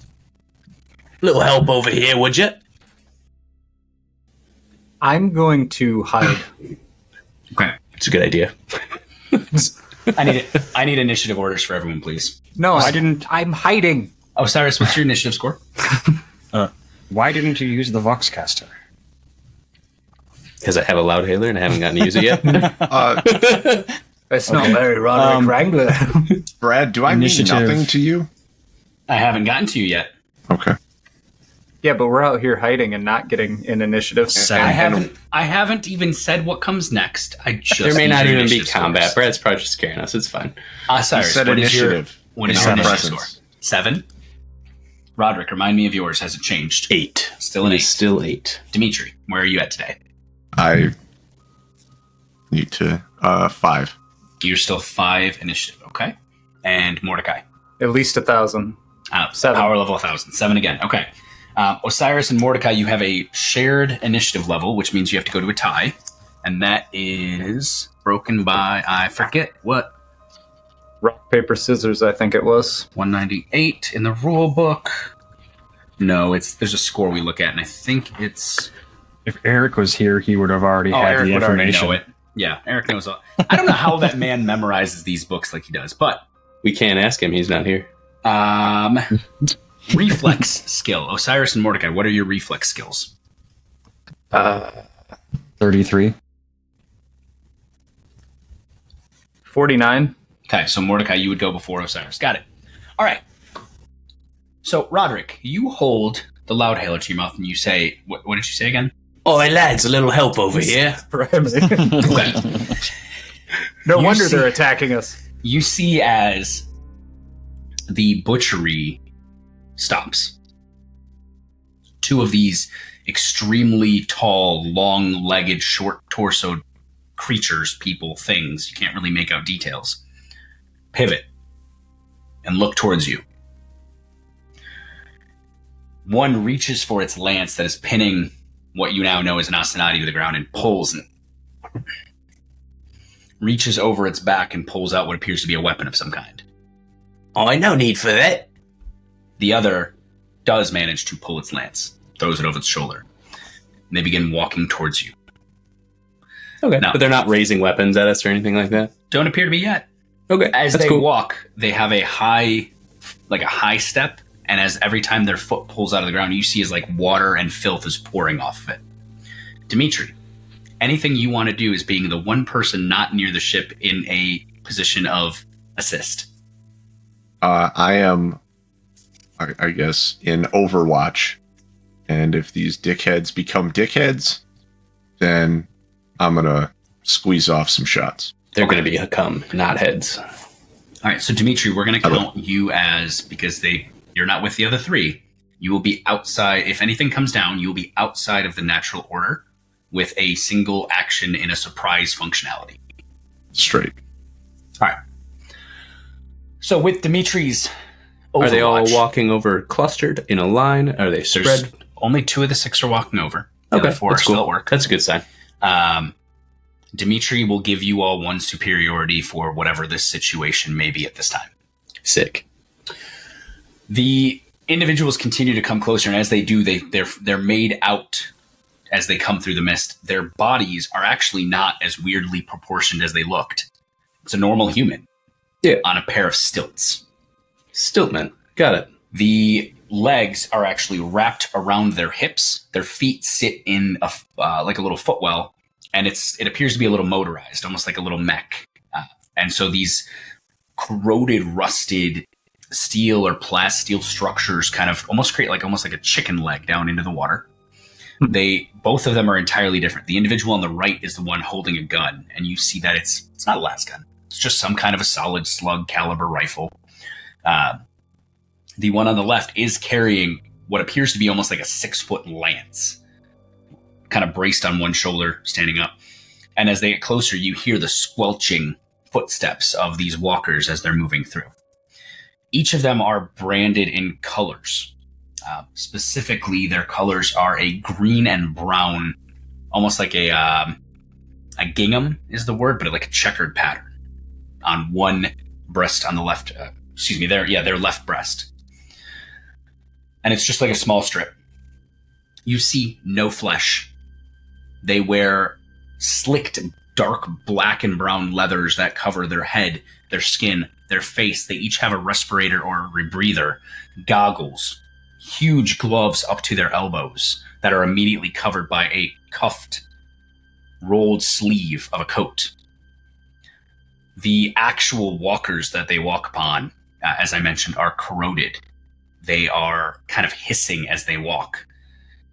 Little help over here, would you? I'm going to hide. Okay. It's a good idea. I need initiative orders for everyone, please. No, Why didn't I'm hiding. Osiris, what's your initiative score? Why didn't you use the Voxcaster? Because I have a loud hailer and I haven't gotten to use it yet. It's not very Roderick Wrangler. Brad, do I mean Initiative. nothing to you? I haven't gotten to you yet. Okay. Yeah, but we're out here hiding and not getting an initiative. Seven. I haven't even said what comes next. I just There may need not your even be initiative combat. scores. Brad's probably just scaring us. It's fine. You Osiris, said what is your initiative. what is not your initiative presence. score? 7. Roderick, remind me of yours. Has it changed? 8. Still an It 8. is still 8. Dmitry, where are you at today? I need to 5. You're still 5 initiative, okay? And Mordecai. At least 1,000. 7. Power level 1,000. 7 again. Okay. Osiris and Mordecai, you have a shared initiative level, which means you have to go to a tie. And that is broken by, I forget what, Rock, paper, scissors, I think it was. 198 in the rule book. No, there's a score we look at, and I think it's... If Eric was here, he would have already had Eric the would already information. know it. Yeah, Eric knows all. I don't know how that man memorizes these books like he does, but We can't ask him. He's not here. reflex skill. Osiris and Mordecai, what are your reflex skills? 33. 49. Okay, so Mordecai, you would go before Osiris. Got it. All right. So, Roderick, you hold the loud hailer to your mouth and you say, what did you say again? Oh, hey, lads, a little help over here. Okay. No You wonder see- they're attacking us. You see as the butchery stops. 2 of these extremely tall, long-legged, short-torsoed creatures, people, things, you can't really make out details, pivot and look towards you. One reaches for its lance that is pinning what you now know as an Acynadi to the ground and pulls and reaches over its back and pulls out what appears to be a weapon of some kind. Oh, no need for that. The other does manage to pull its lance, throws it over its shoulder, and they begin walking towards you. Okay. No. But they're not raising weapons at us or anything like that? Don't appear to be yet. Okay. As that's they cool. walk, they have a high step, and as every time their foot pulls out of the ground, you see as like water and filth is pouring off of it. Dmitry, anything you want to do is being the one person not near the ship in a position of assist. I am, I guess, in Overwatch. And if these dickheads become dickheads, then I'm going to squeeze off some shots. They're going to be come, not heads. All right, so Dmitry, we're going to count you as, because you're not with the other 3, you will be outside. If anything comes down, you will be outside of the natural order with a single action in a surprise functionality. Straight. All right. So with Dimitri's Overwatch, Are they all walking over clustered in a line? Are they spread? there's only 2 of the 6 are walking over. The other 4 are that's still cool. at work. That's a good sign. Dmitry will give you all 1 superiority for whatever this situation may be at this time. Sick. The individuals continue to come closer, and as they do, they're made out as they come through the mist. Their bodies are actually not as weirdly proportioned as they looked. It's a normal human on a pair of stilts. Stiltman. Got it. The legs are actually wrapped around their hips. Their feet sit in like a little footwell, and it appears to be a little motorized, almost like a little mech. And so these corroded, rusted steel or steel structures kind of almost create almost like a chicken leg down into the water. Both of them are entirely different. The individual on the right is the one holding a gun, and you see that it's not a las gun. It's just some kind of a solid slug caliber rifle. The one on the left is carrying what appears to be almost like a 6-foot lance, kind of braced on one shoulder, standing up. And as they get closer, you hear the squelching footsteps of these walkers as they're moving through. Each of them are branded in colors. Specifically, their colors are a green and brown, almost like a gingham is the word, but like a checkered pattern on one breast on the left. Their left breast. And it's just like a small strip. You see no flesh. They wear slicked dark black and brown leathers that cover their head, their skin, their face. They each have a respirator or a rebreather, goggles, huge gloves up to their elbows that are immediately covered by a cuffed, rolled sleeve of a coat. The actual walkers that they walk upon, as I mentioned, are corroded. They are kind of hissing as they walk.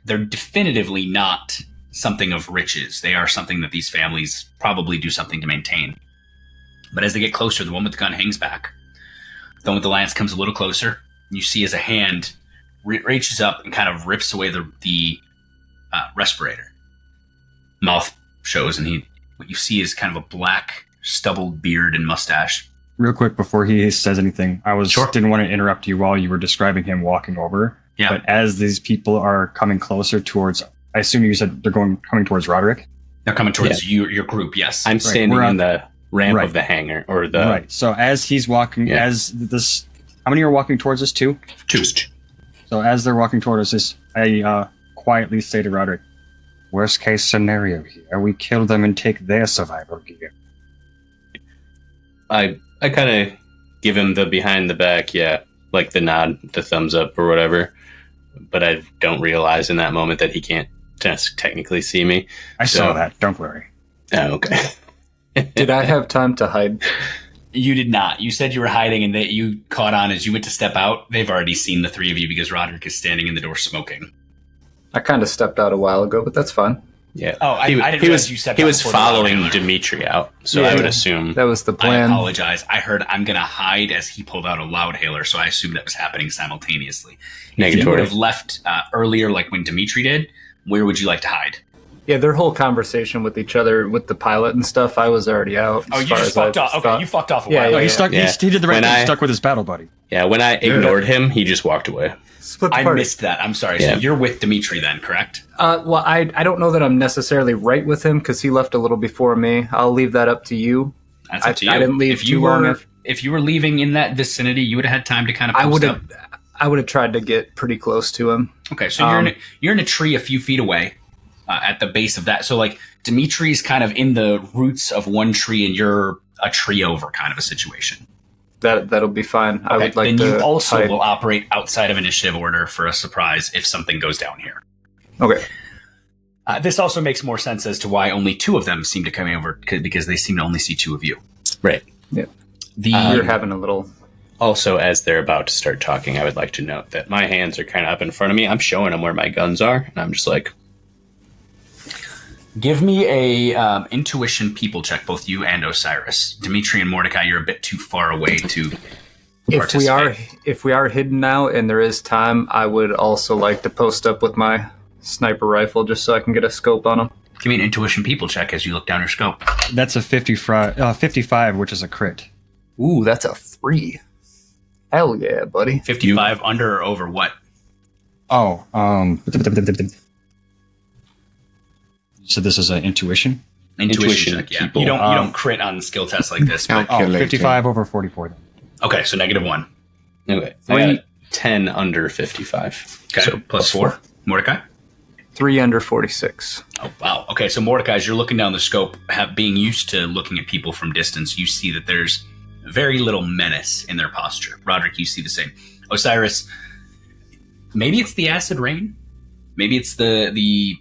They're definitively not something of riches. They are something that these families probably do something to maintain. But as they get closer, the one with the gun hangs back. The one with the lance comes a little closer. You see as a hand reaches up and kind of rips away the respirator. Mouth shows, and what you see is kind of a black, stubbled beard and mustache. Real quick before he says anything, I Sure. didn't want to interrupt you while you were describing him walking over. Yeah. But as these people are coming closer towards, I assume you said they're coming towards Roderick? They're coming towards your group, yes. I'm standing we're in on- the ramp Right. of the hangar, or the Right. So as he's walking, Yeah. how many are walking towards us? Two? two. So as they're walking towards us, I quietly say to Roderick, worst case scenario here, we kill them and take their survival gear. I kind of give him the behind the back, like the nod, the thumbs up or whatever. But I don't realize in that moment that he can't just technically see me. I So- saw that, don't worry. Oh, okay. Did I have time to hide? You did not. You said you were hiding, and that you caught on as you went to step out. They've already seen the three of you because Roderick is standing in the door smoking. I kind of stepped out a while ago, but that's fine. Yeah. Oh, I didn't realize you stepped He out was before the following loud handler. Dmitry out, so Yeah. I would assume. That was the I plan. apologize. I heard I'm going to hide as he pulled out a loud hailer, so I assumed that was happening simultaneously. If you would Negatory. have left earlier, like when Dmitry did, where would you like to hide? Yeah, their whole conversation with each other, with the pilot and stuff, I was already out. Oh, as you far just as I fucked off. Okay, thought. you fucked off a Yeah, while yeah, ago. He stuck. Yeah. He did the right When thing. He I- stuck with his battle buddy. Yeah, when I ignored him, he just walked away. Split the I party. missed that. I'm sorry. Yeah. So you're with Dmitry then, correct? Well, I don't know that I'm necessarily right with him because he left a little before me. I'll leave that up to you. That's up to you. I didn't leave if you too long were af- if you were leaving in that vicinity, you would have had time to kind of I post would up. have. I would have tried to get pretty close to him. Okay, so you're in a tree a few feet away, at the base of that. So like Dimitri's kind of in the roots of one tree, and you're a tree over, kind of a situation. That'll be fine. I Okay, would like then to. you also hide. will operate outside of initiative order for a surprise if something goes down here. Okay. This also makes more sense as to why only two of them seem to come over, because they seem to only see two of you. Right. Yeah. The We're having a little. Also, as they're about to start talking, I would like to note that my hands are kind of up in front of me. I'm showing them where my guns are, and I'm just like, give me a intuition people check, both you and Osiris. Dmitry and Mordecai, you're a bit too far away to. If we are hidden now and there is time, I would also like to post up with my sniper rifle just so I can get a scope on them. Give me an intuition people check as you look down your scope. That's a 55, which is a crit. Ooh, that's a 3. Hell yeah, buddy. 55 under or over what? Oh, so this is an intuition? Intuition Intuition check, yeah. people. You don't crit on skill tests like this. But, Oh, 55 over 44 then. okay, so -1. okay, I got 10 under 55. Okay, So plus 4. Mordecai? 3 under 46. Oh, wow. Okay, so Mordecai, as you're looking down the scope, being used to looking at people from distance, you see that there's very little menace in their posture. Roderick, you see the same. Osiris, maybe it's the acid rain. Maybe it's the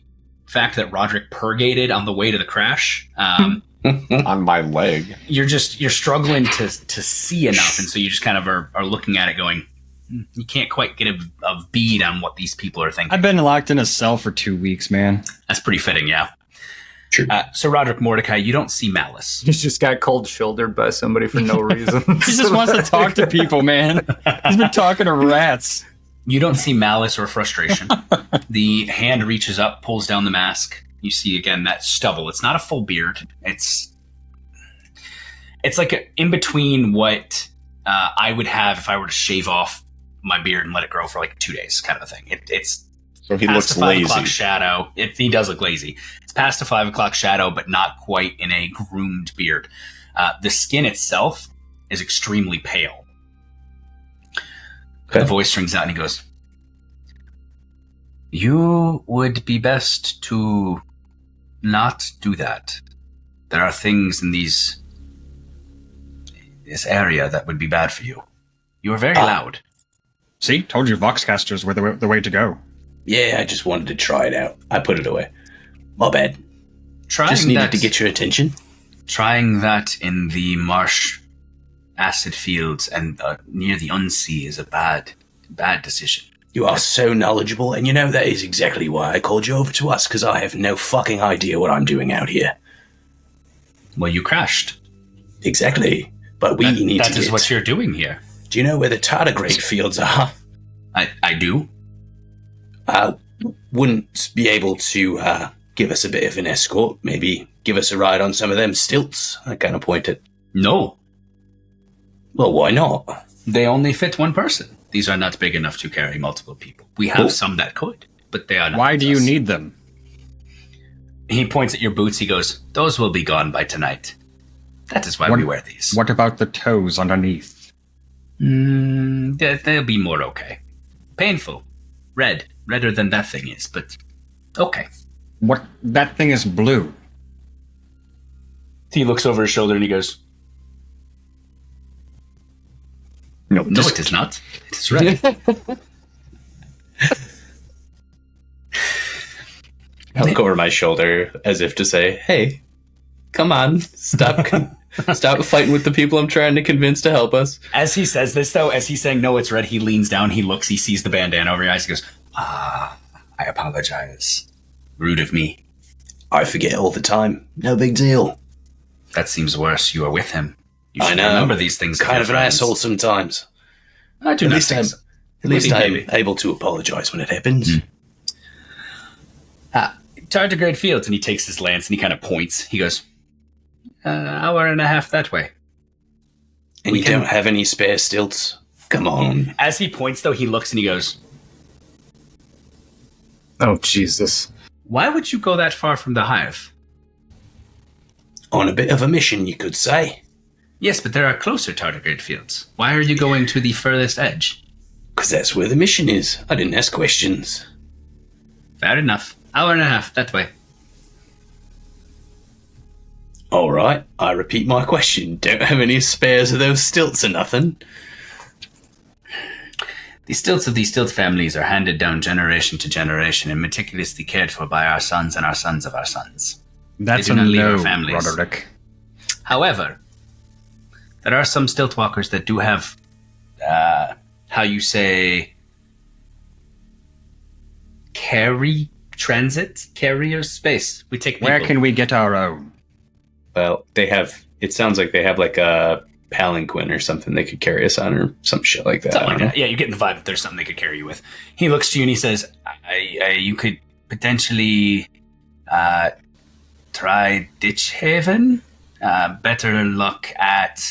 fact that Roderick purgated on the way to the crash. On my leg. You're struggling to see enough, and so you just kind of are looking at it going, you can't quite get a bead on what these people are thinking. I've been locked in a cell for 2 weeks, man. That's pretty fitting, yeah. True. So Roderick, Mordecai, you don't see malice. He's just got cold shouldered by somebody for no reason. He just wants to talk to people, man. He's been talking to rats. You don't see malice or frustration. The hand reaches up, pulls down the mask. You see again that stubble. It's not a full beard. It's like in between what I would have if I were to shave off my beard and let it grow for like 2 days, kind of a thing. It's So he past looks the 5 o'clock lazy. shadow. He does look lazy. It's past the 5 o'clock shadow, but not quite in a groomed beard. The skin itself is extremely pale. Okay. The voice rings out and he goes, "You would be best to not do that. there are things in this area that would be bad for you. You are very loud. See? Told you Voxcasters were the way to go. Yeah, I just wanted to try it out. I put it away. My bad. Just needed to get your attention. Trying that in the marsh acid fields and near the unsea is a bad decision. You are so knowledgeable, and you know that is exactly why I called you over to us, because I have no fucking idea what I'm doing out here. Well, you crashed. Exactly. But we need to That is what you're doing here. Do you know where the tardigrade fields are? I do. Wouldn't be able to give us a bit of an escort? Maybe give us a ride on some of them stilts? I kind of pointed. No. Well, why not? They only fit one person. These are not big enough to carry multiple people. We have some that could, but they are not. Why do you need them? He points at your boots. He goes, those will be gone by tonight. That is why we wear these. What about the toes underneath? They'll be more okay. Painful. Redder than that thing is, but okay. What? That thing is blue. He looks over his shoulder and he goes, No, it is not. It is red. I look over my shoulder as if to say, hey, come on, stop fighting with the people I'm trying to convince to help us. As he says this, though, as he's saying, no, it's red, he leans down, he looks, he sees the bandana over your eyes, he goes, I apologize. Rude of me. I forget all the time. No big deal. That seems worse. You are with him. You should I know. remember these things. Kind of an asshole sometimes. I do not think so. At least I'm able to apologize when it happens. Tardigrade Fields, and he takes his lance and he kind of points. He goes, hour and a half that way. And you don't have any spare stilts? Come on. As he points, though, he looks and he goes, Oh, Jesus. why would you go that far from the hive? On a bit of a mission, you could say. Yes, but there are closer tardigrade fields. Why are you going to the furthest edge? Because that's where the mission is. I didn't ask questions. Fair enough. Hour and a half that way. All right, I repeat my question. Don't have any spares of those stilts or nothing? The stilts of these stilt families are handed down generation to generation and meticulously cared for by our sons and our sons of our sons. That's They a do not leave no, our families. Roderick. However, there are some stilt walkers that do have, how you say, carrier space. We take people. Where can we get our own? Well, it sounds like they have like a palanquin or something they could carry us on or some shit like that. Something like that. Yeah, you get the vibe that there's something they could carry you with. He looks to you and he says, you could potentially try Ditch Haven. Better luck at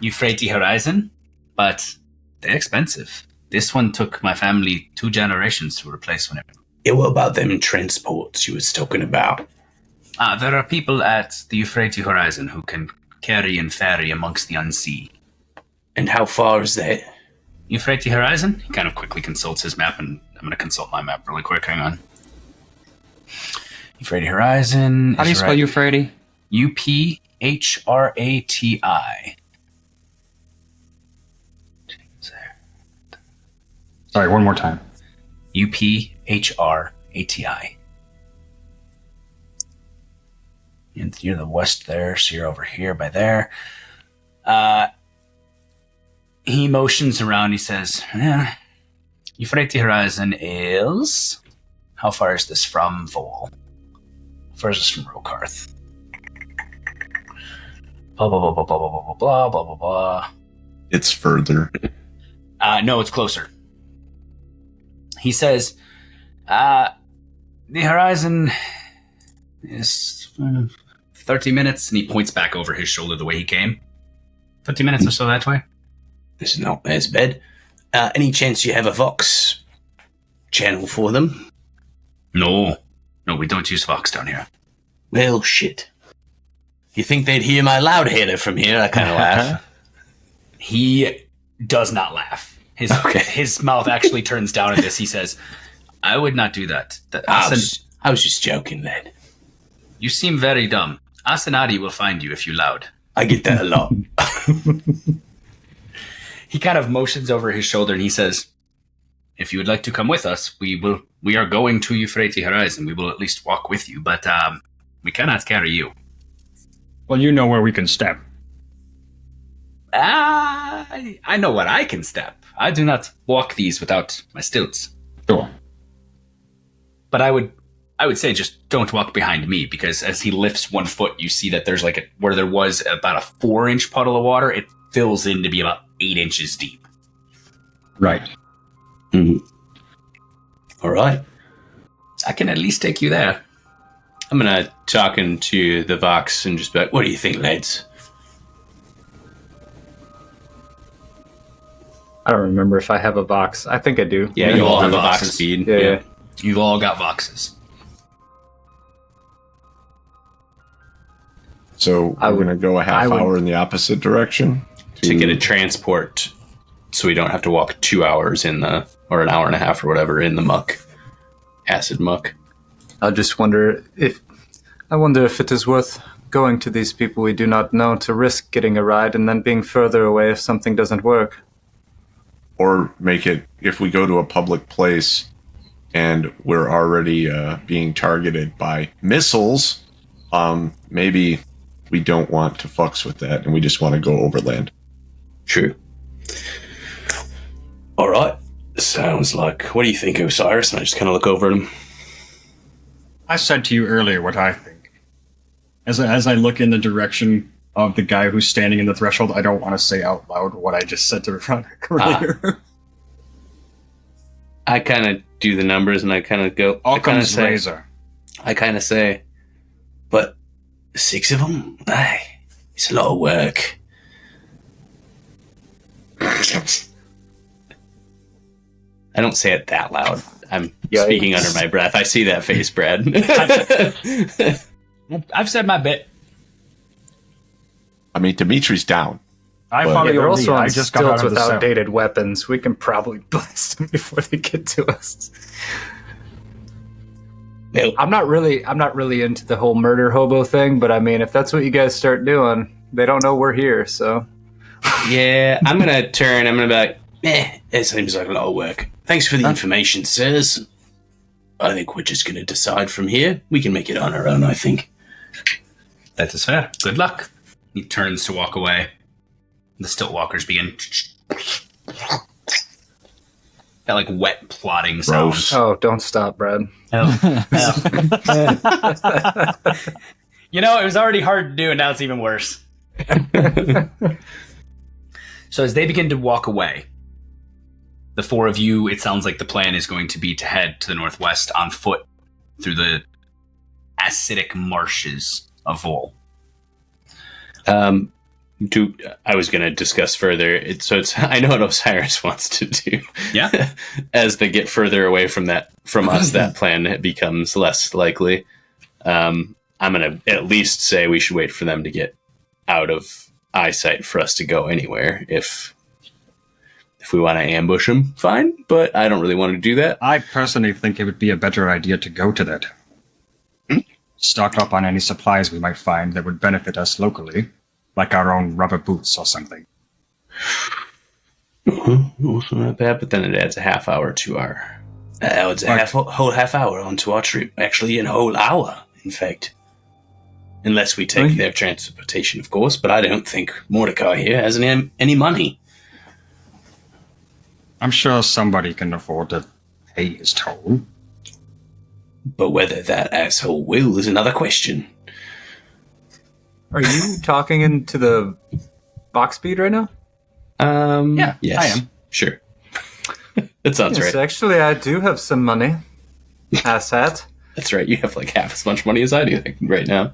Euphrates Horizon, but they're expensive. This one took my family 2 generations to replace one. Yeah, what about them transports you was talking about? There are people at the Euphrates Horizon who can carry and ferry amongst the unsea. And how far is that? Euphrates Horizon? He kind of quickly consults his map, and I'm going to consult my map really quick. Hang on. Euphrates Horizon. How do you spell Euphrates? Uphrati. Sorry, one more time. Uphrati. And you're the west there, so you're over here by there. He motions around. He says, Euphrates Horizon is... How far is this from Vol? How far is this from Rokarth? Blah, blah, blah, blah, blah, blah, blah, blah, blah, blah. It's further. No, it's closer. He says, the horizon is 30 minutes, and he points back over his shoulder the way he came. 30 minutes or so that way. It's not as bad. Any chance you have a Vox channel for them? No, we don't use Vox down here. Well, shit. You think they'd hear my loudhailer from here? I kind of laugh. He does not laugh. His mouth actually turns down at this. He says, I would not do that. I was just joking, lad. You seem very dumb. Acynadi will find you if you loud. I get that a lot. He kind of motions over his shoulder and he says, if you would like to come with us, we are going to Euphrates Horizon. We will at least walk with you, but we cannot carry you. Well, you know where we can step. I know where I can step. I do not walk these without my stilts. Sure. But I would say just don't walk behind me, because as he lifts one foot, you see that there's where there was about a 4-inch puddle of water, it fills in to be about 8 inches deep. Right. Mm-hmm. All right. I can at least take you there. I'm going to talk into the Vox and just be like, what do you think, lads? I don't remember if I have a Vox. I think I do. Yeah, you all have a Vox speed. Yeah. You've all got Voxes. So we're going to go a half hour in the opposite direction to get a transport, so we don't have to walk 2 hours or an hour and a half or whatever in the muck, acid muck. I just wonder if it is worth going to these people we do not know to risk getting a ride and then being further away if something doesn't work. Or make it, if we go to a public place and we're already being targeted by missiles, maybe we don't want to fucks with that and we just want to go overland. True. All right. Sounds like, what do you think, Osiris? And I just kind of look over at him. I said to you earlier what I think. As I look in the direction of the guy who's standing in the threshold, I don't want to say out loud what I just said to Roderick earlier. I kind of do the numbers and I kind of go... Occam's razor. I kind of say, but 6 of them? Aye, it's a lot of work. I don't say it that loud. I'm speaking under my breath. I see that face, Brad. I've said my bit. I mean, Dmitry's down. I But- follow Yeah, your they're lead. also I on just got out stilts of with the cell. outdated weapons. We can probably blast them before they get to us. Well, I'm not really into the whole murder hobo thing, but I mean, if that's what you guys start doing, they don't know we're here, so. yeah, I'm going to turn. I'm going to be like, it seems like a lot of work. Thanks for the information, sirs. I think we're just going to decide from here. We can make it on our own, I think. That is fair. Good luck. He turns to walk away. The stilt walkers begin. That like wet plodding sound. Gross. Oh, don't stop, Brad. Oh. You know, it was already hard to do, and now it's even worse. So as they begin to walk away, the 4 of you, it sounds like the plan is going to be to head to the northwest on foot through the acidic marshes of Vol. I was going to discuss further. I know what Osiris wants to do. Yeah. As they get further away from us, that plan becomes less likely. I'm going to at least say we should wait for them to get out of eyesight for us to go anywhere. If we want to ambush them, fine. But I don't really want to do that. I personally think it would be a better idea to go to that. Stock up on any supplies we might find that would benefit us locally, like our own rubber boots or something. Also not bad, but then it adds a half hour to our... it's a whole half hour onto our trip. Actually, a whole hour, in fact. Unless we take their transportation, of course, but I don't think Mordecai here has any money. I'm sure somebody can afford to pay his toll. But whether that asshole will is another question. Are you talking into the box speed right now? Yeah, Yes, I am. Sure. That sounds Yes, right. actually, I do have some money. Asshat. That's right. You have like half as much money as I do right now.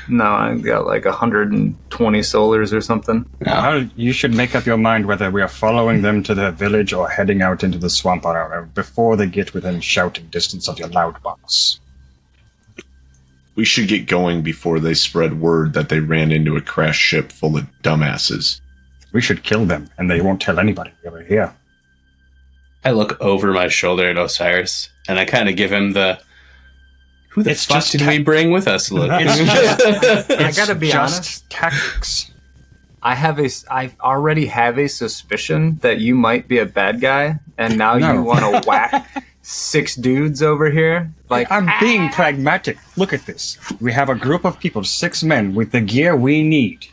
No, I got like 120 solars or something. Well, you should make up your mind whether we are following them to their village or heading out into the swamp on our own before they get within shouting distance of your loud box. We should get going before they spread word that they ran into a crashed ship full of dumbasses. We should kill them, and they won't tell anybody we were here. I look over my shoulder at Osiris, and I kind of give him the... Who the It's fuck just did we bring with us? Look, I gotta be just honest. tactics. I already have a suspicion that you might be a bad guy, and now No. you want to whack 6 dudes over here. Like, I'm being pragmatic. Look at this. We have a group of people, 6 men, with the gear we need.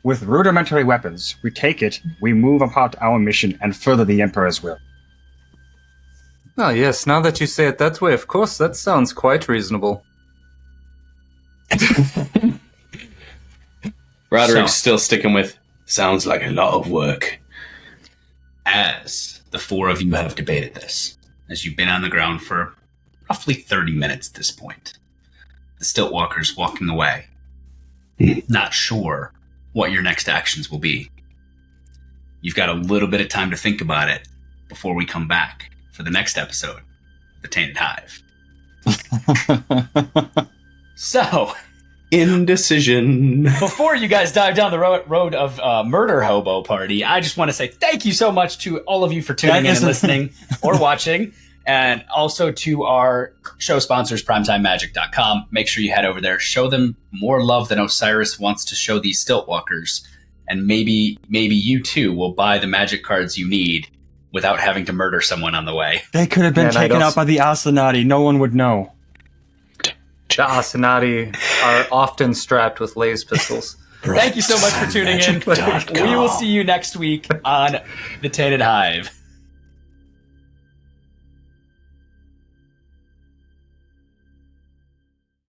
With rudimentary weapons, we take it, we move about our mission, and further the Emperor's will. oh yes, now that you say it that way, of course, that sounds quite reasonable. Roderick's So- still sticking with. Sounds like a lot of work. As the 4 of you have debated this, as you've been on the ground for roughly 30 minutes at this point, the Stiltwalker's walking away, not sure what your next actions will be. You've got a little bit of time to think about it before we come back for the next episode, The Tainted Hive. So, Indecision. before you guys dive down the road of Murder Hobo Party, I just want to say thank you so much to all of you for tuning in and listening or watching, and also to our show sponsors, PrimetimeMagic.com. Make sure you head over there. Show them more love than Osiris wants to show these Stiltwalkers, and maybe you too will buy the magic cards you need without having to murder someone on the way. They could have been Man, I taken don't out by the Acynadi. No one would know. The Acynadi are often strapped with laser pistols. Thank you so much for tuning in. We will see you next week on The Tainted Hive.